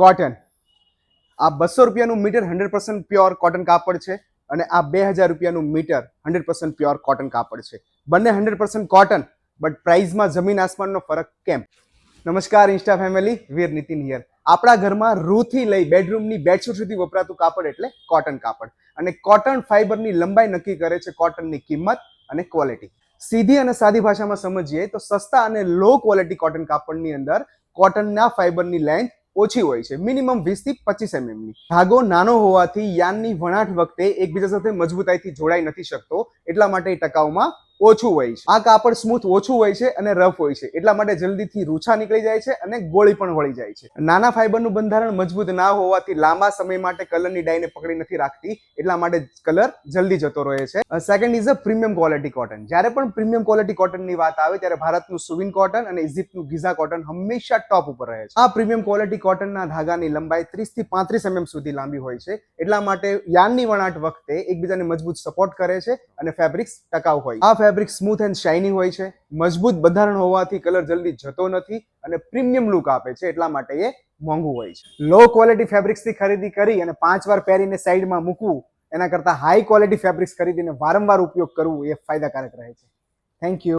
Cotton. આ 200 રૂપિયાનું metre 100% pure cotton કાપડ છે અને આ 2000 રૂપિયાનું મીટર 100% પ્યોર કોટન કાપડ છે. બંને 100% કોટન, બટ પ્રાઇસમાં જમીન આસમાનનો ફરક કેમ? નમસ્કાર Insta family, Veer Nitin here. આપણા ઘરમાં રૂથી લઈ બેડરૂમની બેડશીટ સુધી વપરાતું કાપડ એટલે કોટન કાપડ. અને કોટન ફાઈબરની લંબાઈ નક્કી કરે છે કોટનની કિંમત અને ક્વોલિટી. સીધી અને સાદી ભાષામાં સમજીએ તો સસ્તા અને લો ક્વોલિટી કોટન કાપડની અંદર કોટનના ફાઈબરની લેન્થ ઓછી હોય છે, મિનિમમ 20 થી 25 mm ની. ધાગો નાનો હોવાથી યાનની વણાટ વખતે એકબીજા સાથે મજબૂતાઈથી જોડાઈ નથી શકતો, એટલા માટે ટકાઉમાં ઓછું હોય છે. આ કાપડ સ્મૂથ ઓછું હોય છે અને રફ હોય છે, એટલા માટે જલ્દીથી રૂછા નીકળી જાય છે અને ગોળી પણ વળી જાય છે. નાના ફાઈબરનું બંધારણ મજબૂત ના હોવાથી લાંબા સમય માટે કલરની ડાયને પકડી નથી રાખતી, એટલા માટે કલર જલ્દી જતો રહે છે. Second is a premium quality cotton. જ્યારે પણ પ્રીમિયમ ક્વોલિટી કોટનની વાત આવે ત્યારે ભારતનું સુવિન કોટન અને ઇજિપ્તનું ગીઝા કોટન હંમેશા ટોપ ઉપર રહે છે. આ પ્રીમિયમ ક્વોલિટી કોટનના ધાગાની લંબાઈ 30 થી 35 mm સુધી લાંબી હોય છે, એટલા માટે યાનની વણાટ વખતે એકબીજાને મજબૂત સપોર્ટ કરે છે અને ફેબ્રિક્સ ટકાઉ હોય છે. ફેબ્રિક સ્મૂથ એન્ડ શાઇની હોય છે, મજબૂત બંધારણ હોવાથી કલર જલ્દી જતો નથી અને પ્રીમિયમ લુક આપે છે, એટલા માટે એ મોંઘું હોય છે. લો ક્વોલિટી ફેબ્રિક્સથી ખરીદી કરી અને 5 વાર પહેરીને સાઈડમાં મૂકવું એના કરતાં હાઈ ક્વોલિટી ફેબ્રિક્સ ખરીદીને વારંવાર ઉપયોગ કરવું એ ફાયદાકારક રહે છે. Thank you.